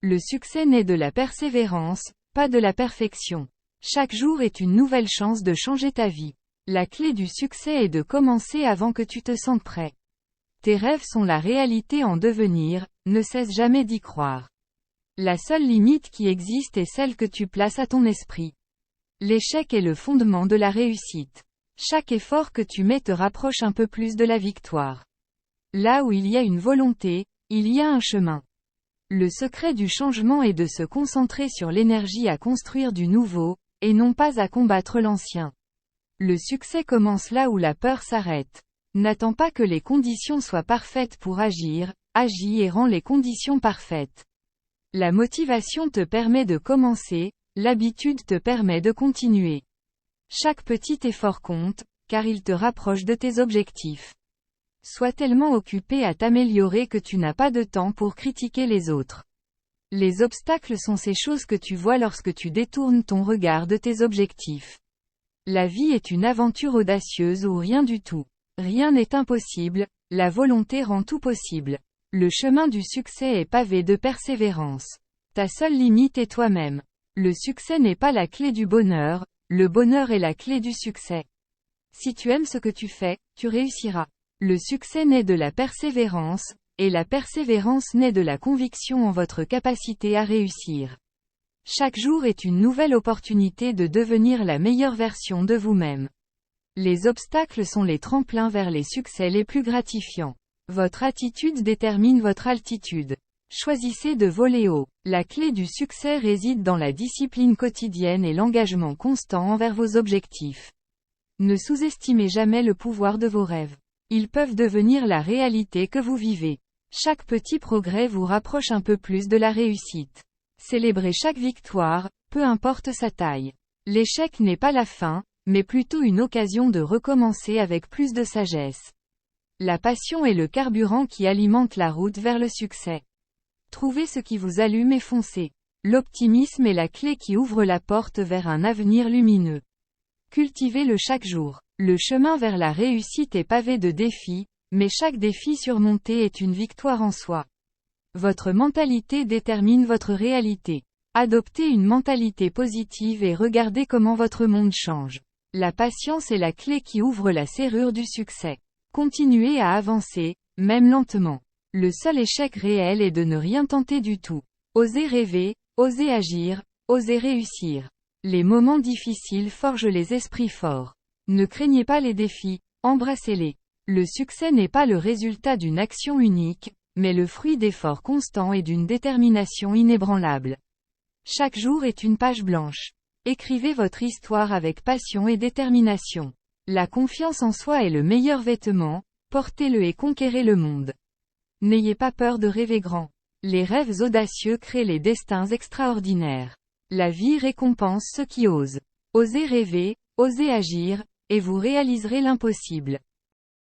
Le succès naît de la persévérance, pas de la perfection. Chaque jour est une nouvelle chance de changer ta vie. La clé du succès est de commencer avant que tu te sentes prêt. Tes rêves sont la réalité en devenir, ne cesse jamais d'y croire. La seule limite qui existe est celle que tu places à ton esprit. L'échec est le fondement de la réussite. Chaque effort que tu mets te rapproche un peu plus de la victoire. Là où il y a une volonté, il y a un chemin. Le secret du changement est de se concentrer sur l'énergie à construire du nouveau, et non pas à combattre l'ancien. Le succès commence là où la peur s'arrête. N'attends pas que les conditions soient parfaites pour agir, agis et rends les conditions parfaites. La motivation te permet de commencer, l'habitude te permet de continuer. Chaque petit effort compte, car il te rapproche de tes objectifs. Sois tellement occupé à t'améliorer que tu n'as pas de temps pour critiquer les autres. Les obstacles sont ces choses que tu vois lorsque tu détournes ton regard de tes objectifs. La vie est une aventure audacieuse ou rien du tout. Rien n'est impossible, la volonté rend tout possible. Le chemin du succès est pavé de persévérance. Ta seule limite est toi-même. Le succès n'est pas la clé du bonheur, le bonheur est la clé du succès. Si tu aimes ce que tu fais, tu réussiras. Le succès naît de la persévérance, et la persévérance naît de la conviction en votre capacité à réussir. Chaque jour est une nouvelle opportunité de devenir la meilleure version de vous-même. Les obstacles sont les tremplins vers les succès les plus gratifiants. Votre attitude détermine votre altitude. Choisissez de voler haut. La clé du succès réside dans la discipline quotidienne et l'engagement constant envers vos objectifs. Ne sous-estimez jamais le pouvoir de vos rêves. Ils peuvent devenir la réalité que vous vivez. Chaque petit progrès vous rapproche un peu plus de la réussite. Célébrez chaque victoire, peu importe sa taille. L'échec n'est pas la fin, mais plutôt une occasion de recommencer avec plus de sagesse. La passion est le carburant qui alimente la route vers le succès. Trouvez ce qui vous allume et foncez. L'optimisme est la clé qui ouvre la porte vers un avenir lumineux. Cultivez-le chaque jour. Le chemin vers la réussite est pavé de défis, mais chaque défi surmonté est une victoire en soi. Votre mentalité détermine votre réalité. Adoptez une mentalité positive et regardez comment votre monde change. La patience est la clé qui ouvre la serrure du succès. Continuez à avancer, même lentement. Le seul échec réel est de ne rien tenter du tout. Osez rêver, osez agir, osez réussir. Les moments difficiles forgent les esprits forts. Ne craignez pas les défis, embrassez-les. Le succès n'est pas le résultat d'une action unique, mais le fruit d'efforts constants et d'une détermination inébranlable. Chaque jour est une page blanche. Écrivez votre histoire avec passion et détermination. La confiance en soi est le meilleur vêtement, portez-le et conquérez le monde. N'ayez pas peur de rêver grand. Les rêves audacieux créent les destins extraordinaires. La vie récompense ceux qui osent. Osez rêver, osez agir, et vous réaliserez l'impossible.